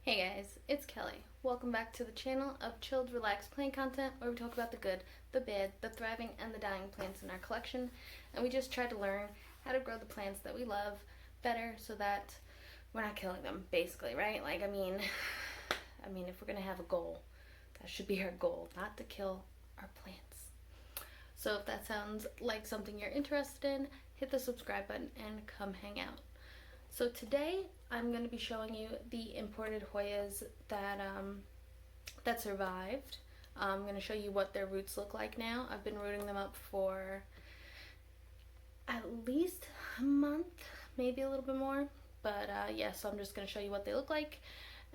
Hey guys, it's Kelly. Welcome back to the channel of chilled, relaxed plant content where we talk about the good, the bad, the thriving, and the dying plants in our collection. And we just try to learn how to grow the plants that we love better so that we're not killing them, basically, right? Like, I mean, if we're gonna have a goal, that should be our goal, not to kill our plants. So if that sounds like something you're interested in, hit the subscribe button and come hang out. So today I'm going to be showing you the imported Hoyas that survived. I'm going to show you what their roots look like now. I've been rooting them up for at least a month, maybe a little bit more. But yeah, so I'm just going to show you what they look like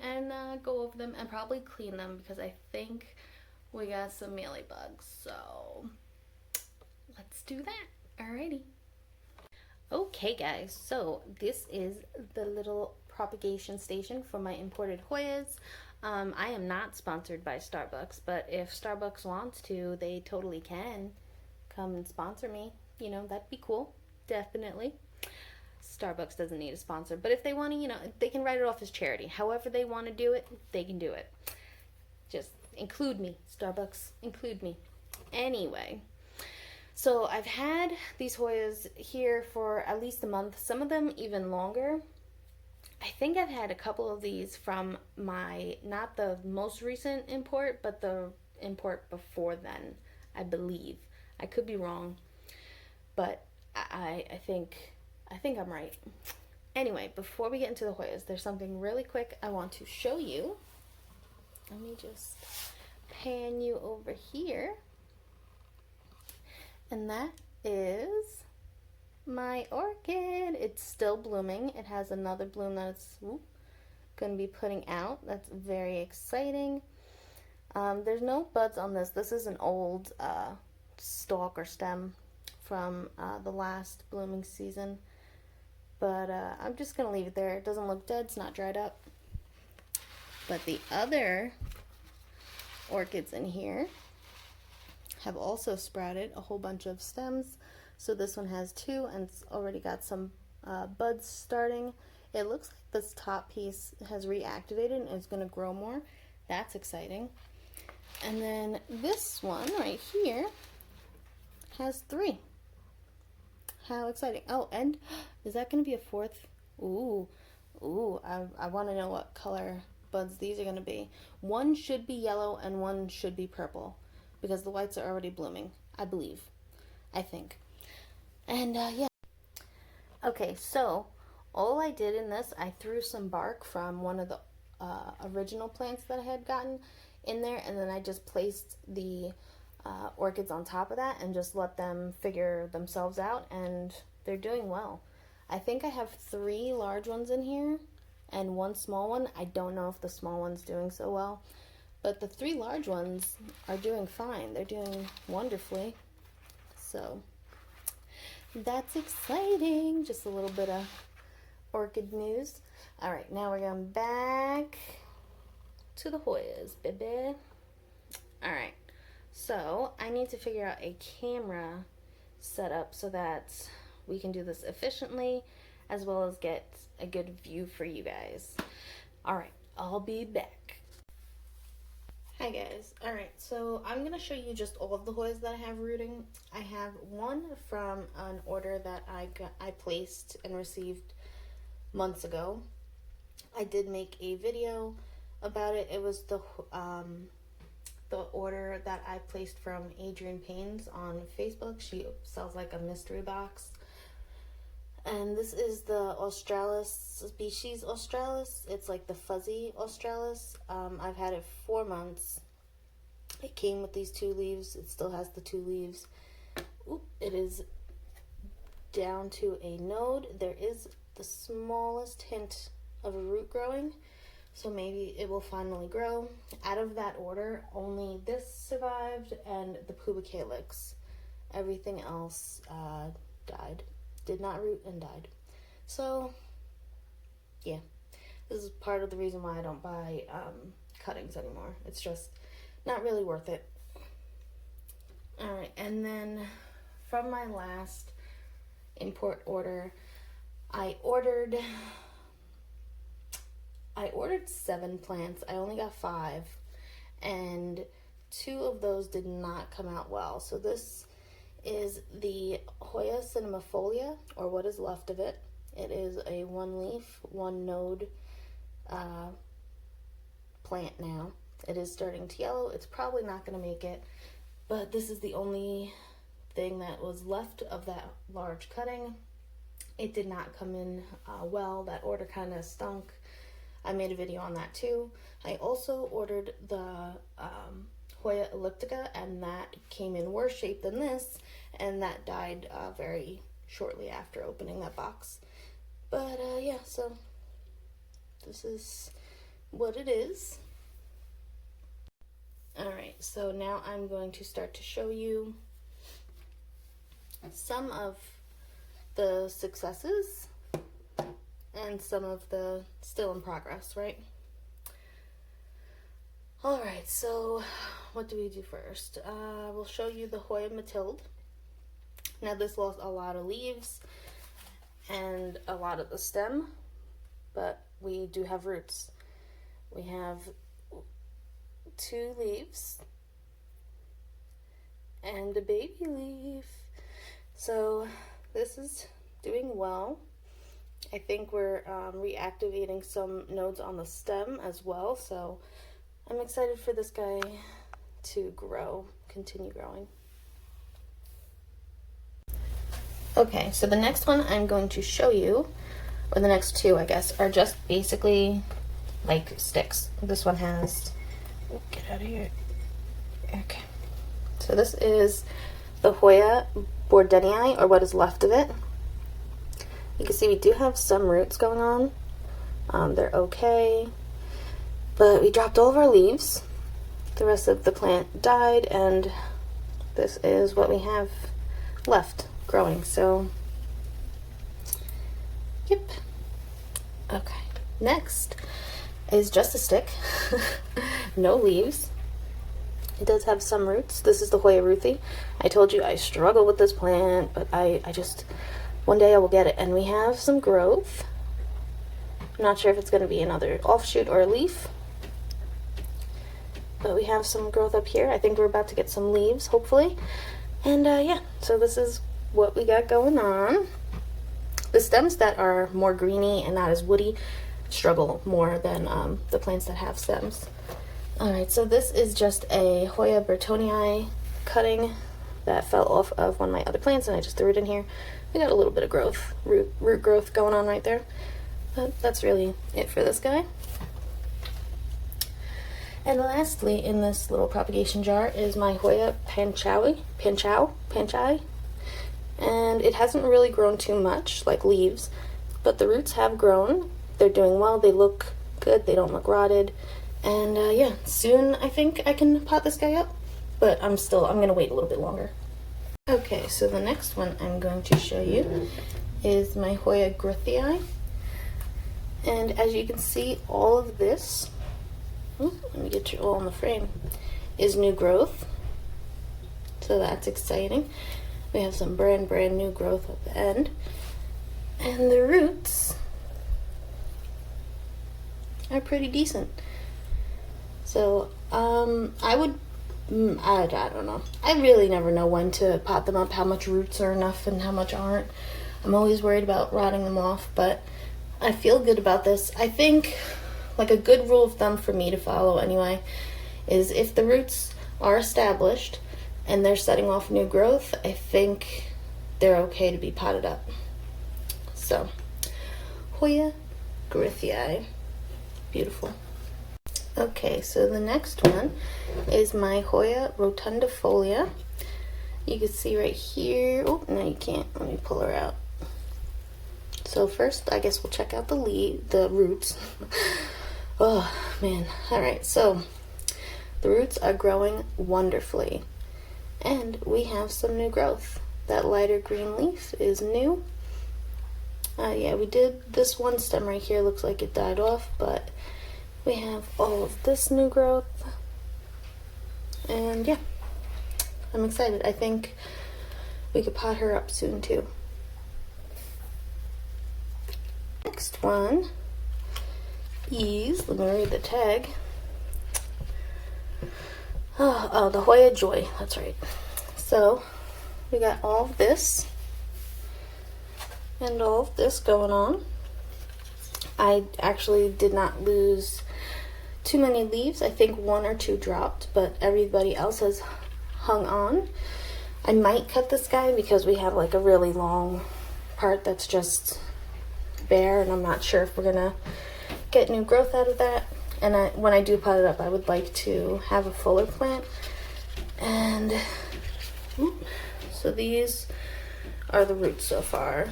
and go over them and probably clean them because I think we got some mealybugs. So let's do that. Alrighty. Okay guys, so this is the little propagation station for my imported Hoyas. I am not sponsored by Starbucks, but if Starbucks wants to, they totally can come and sponsor me. You know, that'd be cool. Definitely. Starbucks doesn't need a sponsor, but if they want to, you know, they can write it off as charity. However they want to do it, they can do it. Just include me, Starbucks, include me. Anyway. So I've had these Hoyas here for at least a month, some of them even longer. I think I've had a couple of these from my, not the most recent import, but the import before then, I believe. I could be wrong, but I think I'm right. Anyway, before we get into the Hoyas, there's something really quick I want to show you. Let me just pan you over here. And that is my orchid. It's still blooming. It has another bloom that it's going to be putting out. That's very exciting. There's no buds on this. This is an old stalk or stem from the last blooming season. But I'm just going to leave it there. It doesn't look dead. It's not dried up. But the other orchids in here have also sprouted a whole bunch of stems. So this one has two and it's already got some buds starting. It looks like this top piece has reactivated and is going to grow more. That's exciting. And then this one right here has three. How exciting. Oh, and is that going to be a fourth? Ooh, I want to know what color buds these are going to be. One should be yellow and one should be purple, because the whites are already blooming, I believe. I think. And yeah. Okay, so all I did in this, I threw some bark from one of the original plants that I had gotten in there, and then I just placed the orchids on top of that and just let them figure themselves out, and they're doing well. I think I have 3 large ones in here and 1 small one. I don't know if the small one's doing so well. But the 3 large ones are doing fine. They're doing wonderfully. So that's exciting. Just a little bit of orchid news. All right, now we're going back to the Hoyas, baby. All right, so I need to figure out a camera setup so that we can do this efficiently as well as get a good view for you guys. All right, I'll be back. Hi guys. Alright, so I'm going to show you just all of the Hoyas that I have rooting. I have one from an order that I placed and received months ago. I did make a video about it. It was the order that I placed from Adrienne Paynes on Facebook. She sells like a mystery box. And this is the Australis species Australis. It's like the fuzzy Australis. I've had it 4 months. It came with these 2 leaves. It still has the 2 leaves. Oop, it is down to a node. There is the smallest hint of a root growing, so maybe it will finally grow. Out of that order, only this survived and the pubicalyx. Everything else died. Did not root and died. So yeah, this is part of the reason why I don't buy cuttings anymore. It's just not really worth it. All right, and then from my last import order, I ordered I ordered 7 plants. I only got 5, and 2 of those did not come out well. So this is the Hoya Cinnamifolia, or what is left of it. It is a 1-leaf, 1-node plant now. It is starting to yellow. It's probably not going to make it, but this is the only thing that was left of that large cutting. It did not come in well. That order kind of stunk. I made a video on that too. I also ordered the Hoya Elliptica, and that came in worse shape than this, and that died very shortly after opening that box. But yeah, so this is what it is. Alright, so now I'm going to start to show you some of the successes and some of the still in progress, right? Alright, so what do we do first? We'll show you the Hoya Matilde. Now this lost a lot of leaves and a lot of the stem, but we do have roots. We have 2 leaves and a baby leaf. So this is doing well. I think we're reactivating some nodes on the stem as well, so I'm excited for this guy to grow, continue growing. Okay, so the next one I'm going to show you, or the next 2 I guess, are just basically like sticks. This one has, oh, get out of here. Okay, so this is the Hoya Bordenii, or what is left of it. You can see we do have some roots going on. They're okay, but we dropped all of our leaves. The rest of the plant died, and this is what we have left growing. So, yep. Okay, next is just a stick. No leaves. It does have some roots. This is the Hoya Grothii. I told you I struggle with this plant, but I just, one day I will get it. And we have some growth. I'm not sure if it's going to be another offshoot or a leaf, but we have some growth up here. I think we're about to get some leaves, hopefully. And yeah, so this is what we got going on. The stems that are more greeny and not as woody struggle more than the plants that have stems. Alright, so this is just a Hoya Rotundifolia cutting that fell off of one of my other plants, and I just threw it in here. We got a little bit of growth, root growth going on right there. But that's really it for this guy. And lastly, in this little propagation jar is my Hoya Panchai. And it hasn't really grown too much, like leaves, but the roots have grown. They're doing well. They look good. They don't look rotted. And yeah, soon I think I can pot this guy up, but I'm gonna wait a little bit longer. Okay, so the next one I'm going to show you is my Hoya Grothii. And as you can see, all of this, let me get you all in the frame, is new growth. So that's exciting. We have some brand new growth at the end. And the roots are pretty decent. So, I don't know. I really never know when to pot them up, how much roots are enough and how much aren't. I'm always worried about rotting them off, but I feel good about this. I think, like, a good rule of thumb for me to follow anyway, is if the roots are established and they're setting off new growth, I think they're okay to be potted up. So, Hoya Grothii. Beautiful. Okay, so the next one is my Hoya Rotundifolia. You can see right here, oh, no you can't, let me pull her out. So first, I guess we'll check out the roots. Oh, man. Alright, so the roots are growing wonderfully. And we have some new growth. That lighter green leaf is new. Yeah, we did, this one stem right here looks like it died off, but we have all of this new growth. And yeah, I'm excited. I think we could pot her up soon too. Next one is, let me read the tag. Oh, the Hoya Joy, that's right. So we got all of this and all of this going on. I actually did not lose too many leaves. I think 1 or 2 dropped, but everybody else has hung on. I might cut this guy because we have like a really long part that's just bare, and I'm not sure if we're gonna get new growth out of that. And when I do pot it up, I would like to have a fuller plant. And so these are the roots so far,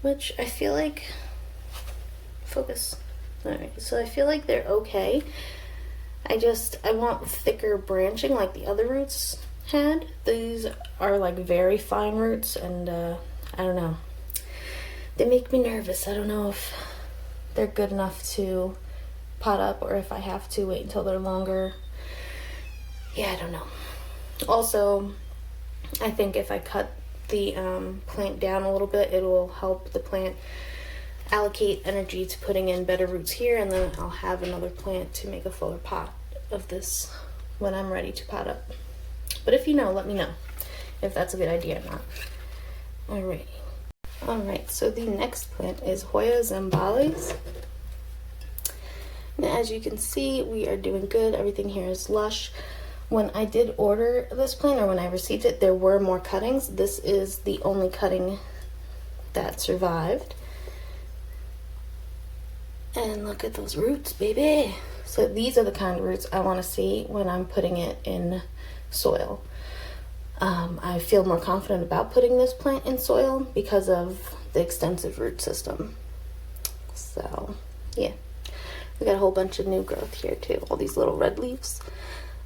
which I feel like, focus. All right, so I feel like they're okay. I want thicker branching like the other roots had. These are like very fine roots, and I don't know. They make me nervous. I don't know if they're good enough to pot up or if I have to wait until they're longer. Yeah, I don't know. Also, I think if I cut the plant down a little bit, it will help the plant allocate energy to putting in better roots here, and then I'll have another plant to make a fuller pot of this when I'm ready to pot up. But if you know, let me know if that's a good idea or not. Alright, so the next plant is Hoya Zambalis. Now, as you can see, we are doing good. Everything here is lush. When I did order this plant, or when I received it, there were more cuttings. This is the only cutting that survived. And look at those roots, baby. So these are the kind of roots I want to see when I'm putting it in soil. I feel more confident about putting this plant in soil because of the extensive root system. So, yeah. We got a whole bunch of new growth here too, all these little red leaves.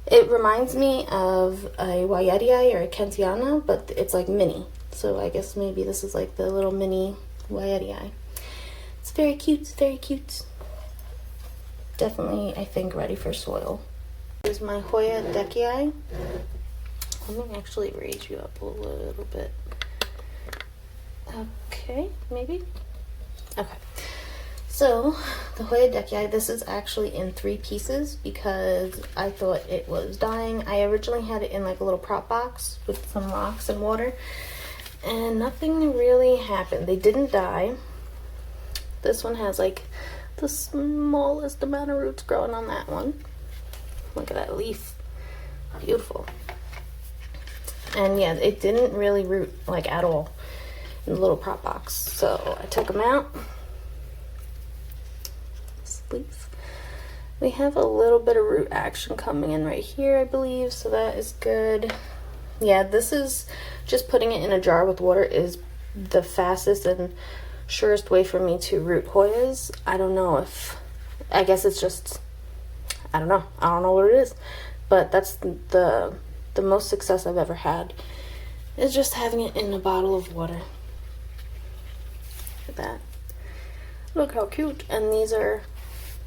It reminds me of a Wyatii or a Kentiana, but it's like mini. So I guess maybe this is like the little mini Wyatii. It's very cute, it's very cute. Definitely, I think, ready for soil. Here's my Hoya Decii. Let me actually raise you up a little bit. Okay, maybe? Okay. So, the Hoya Decii, this is actually in 3 pieces because I thought it was dying. I originally had it in like a little prop box with some rocks and water, and nothing really happened. They didn't die. This one has like the smallest amount of roots growing on that one. Look at that leaf. Beautiful. And yeah, it didn't really root like at all in the little prop box. So I took them out. This leaf. We have a little bit of root action coming in right here, I believe. So that is good. Yeah, this is just putting it in a jar with water is the fastest and surest way for me to root Hoyas. I don't know if, I guess it's just, I don't know what it is, but that's the most success I've ever had, is just having it in a bottle of water. Look at that. Look how cute. And these are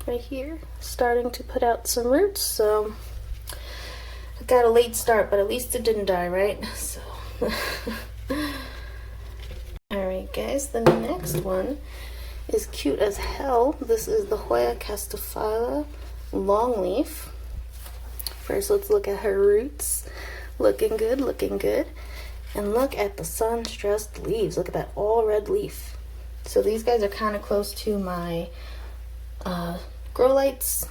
right here starting to put out some roots, so I got a late start, but at least it didn't die, right? So alright guys, the next one is cute as hell. This is the Hoya Castafala longleaf. First, let's look at her roots. Looking good, looking good. And look at the sun-stressed leaves. Look at that all red leaf. So these guys are kind of close to my grow lights.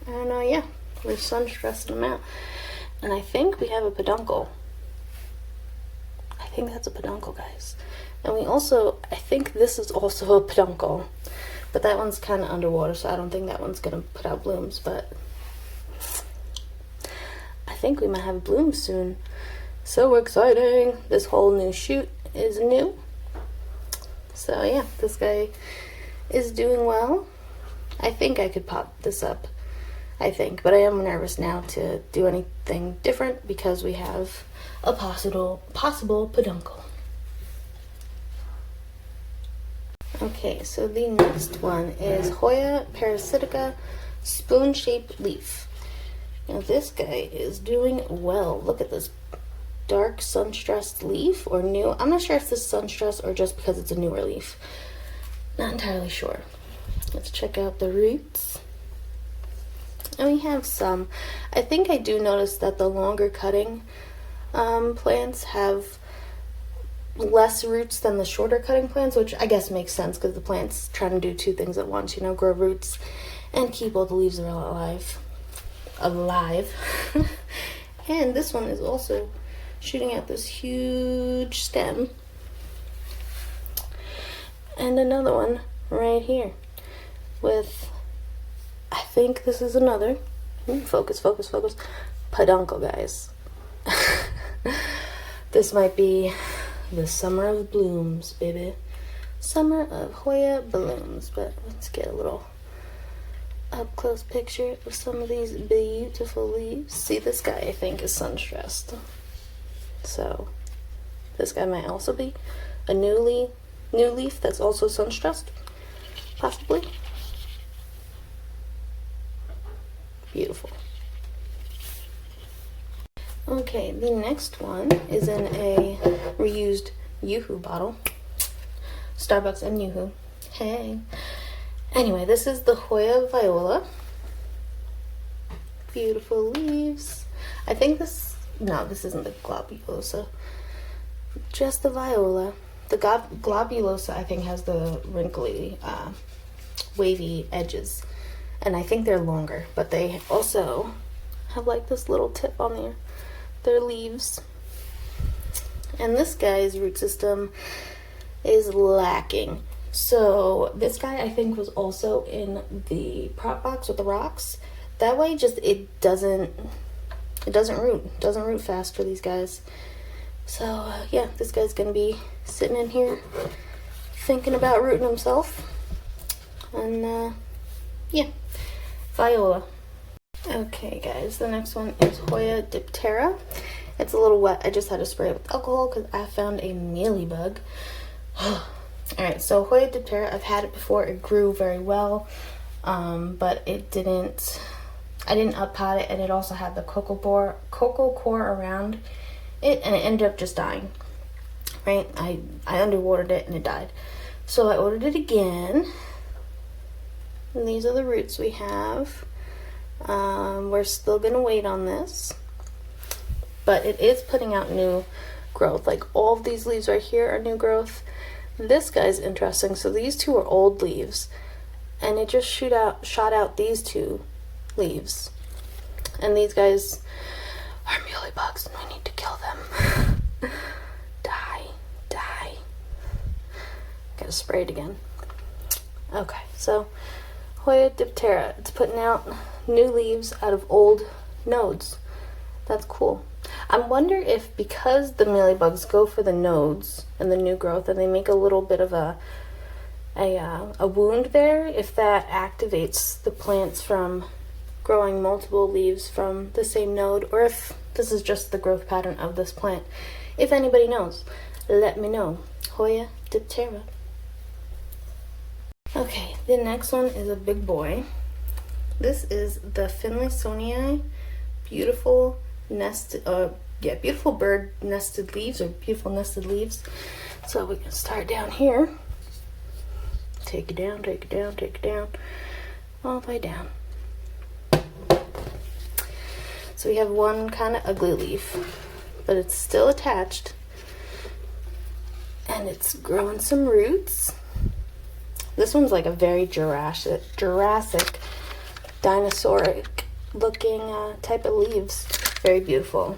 I don't know, yeah. We're sun-stressing them out. And I think we have a peduncle. I think that's a peduncle, guys. And we also, I think this is also a peduncle. But that one's kind of underwater, so I don't think that one's going to put out blooms. But I think we might have blooms soon. So exciting. This whole new shoot is new. So yeah, this guy is doing well. I think I could pop this up. I think. But I am nervous now to do anything different because we have a possible peduncle. Okay, so the next one is Hoya Parasitica spoon-shaped leaf. Now this guy is doing well. Look at this dark sun-stressed leaf, or new. I'm not sure if this is sun-stressed or just because it's a newer leaf. Not entirely sure. Let's check out the roots. And we have some. I think I do notice that the longer cutting plants have less roots than the shorter cutting plants, which I guess makes sense because the plant's trying to do two things at once, you know, grow roots and keep all the leaves alive. And this one is also shooting out this huge stem. And another one right here with, I think this is another, focus, peduncle, guys. This might be the summer of blooms, baby. Summer of Hoya blooms. But let's get a little up close picture of some of these beautiful leaves. See, this guy I think is sun stressed. So this guy might also be a new leaf that's also sun stressed, possibly. Beautiful. Okay, the next one is in a reused Yoo-Hoo bottle. Starbucks and Yoo-Hoo. Hey. Anyway, this is the Hoya Viola. Beautiful leaves. I think this, no, this isn't the globulosa. Just the Viola. The globulosa, I think, has the wrinkly, wavy edges. And I think they're longer, but they also have like this little tip on their leaves. And this guy's root system is lacking. So this guy I think was also in the prop box with the rocks. That way just it doesn't root fast for these guys. So yeah, this guy's gonna be sitting in here thinking about rooting himself. And yeah, Viola. Okay guys, the next one is Hoya Diptera. It's a little wet. I just had to spray it with alcohol because I found a mealybug. Alright, so Hoya Diptera, I've had it before. It grew very well, but I didn't up-pot it, and it also had the cocoa core around it, and it ended up just dying. Right? I underwatered it and it died. So I ordered it again. And these are the roots we have. We're still gonna wait on this, but it is putting out new growth. Like all of these leaves right here are new growth. This guy's interesting. So these two are old leaves, and it just shot out these two leaves. And these guys are mealybugs, and we need to kill them. Die. Gotta spray it again. Okay, so Hoya Diptera, it's putting out new leaves out of old nodes. That's cool. I wonder if because the mealybugs go for the nodes and the new growth, and they make a little bit of a wound there, if that activates the plants from growing multiple leaves from the same node, or if this is just the growth pattern of this plant. If anybody knows, let me know. Hoya Diptera. Okay, the next one is a big boy. This is the Finlaysonia. Beautiful beautiful bird nested leaves, or beautiful nested leaves. So we can start down here. Take it down, all the way down. So we have one kind of ugly leaf, but it's still attached, and it's growing some roots. This one's like a very Jurassic, dinosauric looking type of leaves. Very beautiful.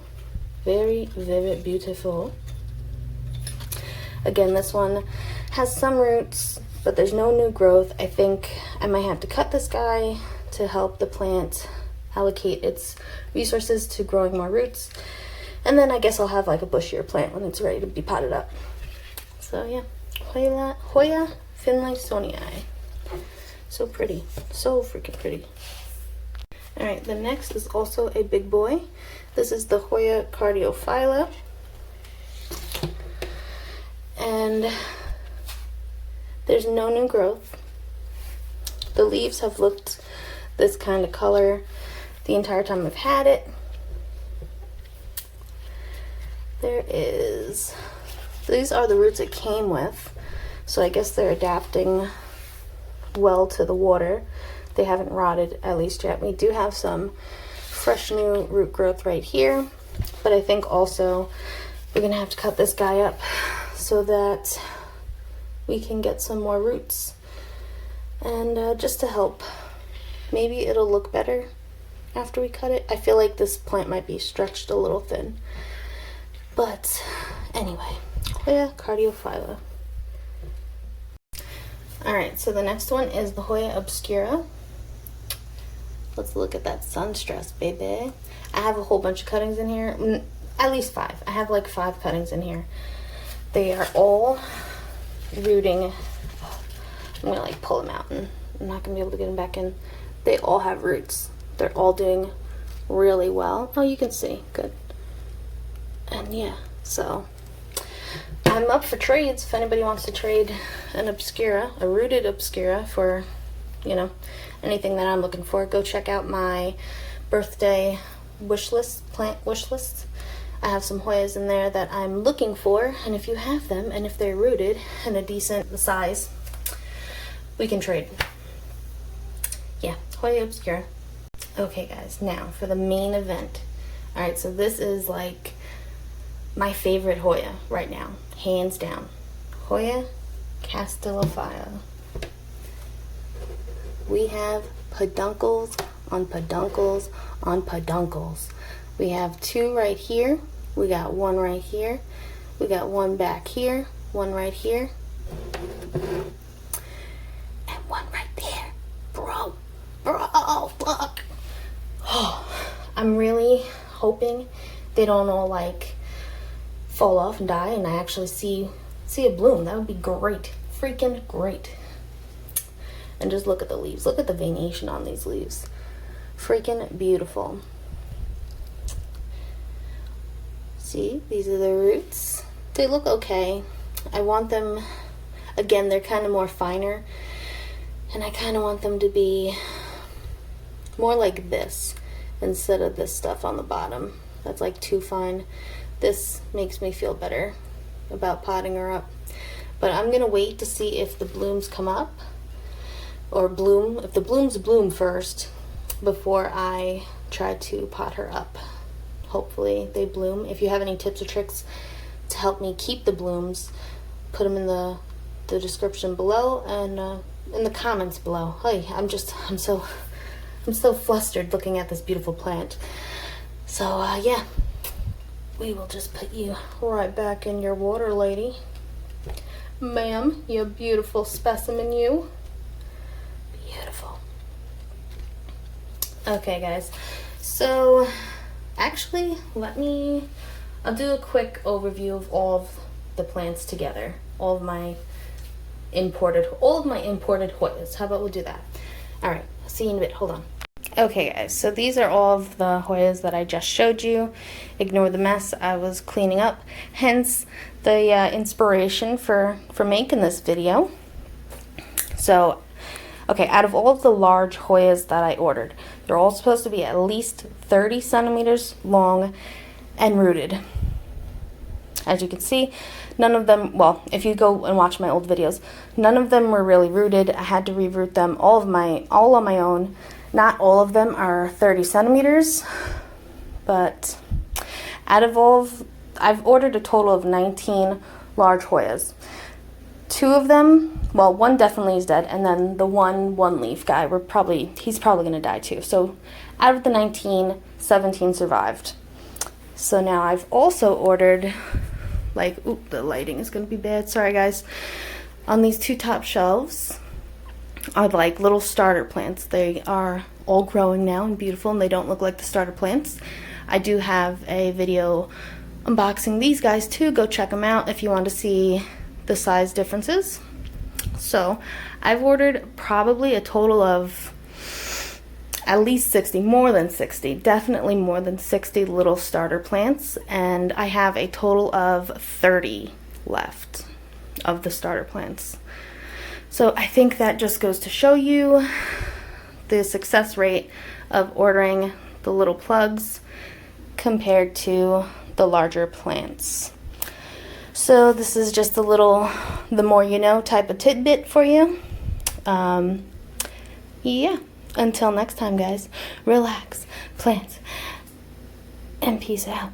Very vivid, beautiful. Again, this one has some roots, but there's no new growth. I think I might have to cut this guy to help the plant allocate its resources to growing more roots. And then I guess I'll have like a bushier plant when it's ready to be potted up. So yeah, Hoya Finlaysonia. So pretty, so freaking pretty. Alright, the next is also a big boy. This is the Hoya Cardiophylla. And there's no new growth. The leaves have looked this kind of color the entire time I've had it. These are the roots it came with. So I guess they're adapting well to the water. They haven't rotted, at least yet. We do have some fresh new root growth right here, but I think also we're gonna have to cut this guy up so that we can get some more roots, and just to help. Maybe it'll look better after we cut it. I feel like this plant might be stretched a little thin, but anyway, Hoya Cardiophylla. Alright, so the next one is the Hoya Obscura. Let's look at that sun stress, baby. I have a whole bunch of cuttings in here, at least 5. I have like 5 cuttings in here. They are all rooting. I'm gonna like pull them out, and I'm not gonna be able to get them back in. They all have roots. They're all doing really well. Oh, you can see, good. And yeah, so I'm up for trades if anybody wants to trade an Obscura, a rooted Obscura, for, you know, anything that I'm looking for. Go check out my birthday wish list, plant wish list. I have some Hoyas in there that I'm looking for, and if you have them and if they're rooted and a decent size, we can trade. Yeah, Hoya Obscura. Okay guys, now for the main event. Alright, so this is like my favorite Hoya right now, hands down. Hoya Castelophile. We have peduncles on peduncles on peduncles. We have 2 right here. We got 1 right here. We got 1 back here. 1 right here. And 1 right there. Bro, look. Oh, I'm really hoping they don't all like fall off and die, and I actually see a bloom. That would be great. Freaking great. And just look at the leaves. Look at the veination on these leaves. Freaking beautiful. See, these are the roots. They look okay. I want them, again, they're kind of more finer, and I kind of want them to be more like this instead of this stuff on the bottom. That's like too fine. This makes me feel better about potting her up. But I'm gonna wait to see if the blooms come up, or bloom, if the blooms bloom first before I try to pot her up. Hopefully they bloom. If you have any tips or tricks to help me keep the blooms, put them in the description below, and in the comments below. Hey, I'm so flustered looking at this beautiful plant. So yeah, we will just put you right back in your water, lady. Ma'am, you beautiful specimen, you. Beautiful. Okay guys, so actually I'll do a quick overview of all of the plants together, all of my imported Hoyas. How about we'll do that? All right, see you in a bit. Hold on. Okay guys, so these are all of the Hoyas that I just showed you. Ignore the mess, I was cleaning up, hence the inspiration for making this video. So okay, out of all of the large Hoyas that I ordered, they're all supposed to be at least 30 centimeters long and rooted. As you can see, none of them, well, if you go and watch my old videos, none of them were really rooted. I had to reroot them all on my own. Not all of them are 30 centimeters, but out of I've ordered a total of 19 large Hoyas. 2 of them, well, 1 definitely is dead, and then the one leaf guy, he's probably gonna die too. So out of the 19, 17 survived. So now I've also ordered, like, oop, the lighting is gonna be bad, sorry guys. On these 2 top shelves are like little starter plants. They are all growing now and beautiful, and they don't look like the starter plants. I do have a video unboxing these guys too. Go check them out if you want to see the size differences. So I've ordered probably a total of at least 60, more than 60, definitely more than 60 little starter plants, and I have a total of 30 left of the starter plants. So I think that just goes to show you the success rate of ordering the little plugs compared to the larger plants. So this is just a little the more you know type of tidbit for you. Yeah, until next time, guys, relax, plant, and peace out.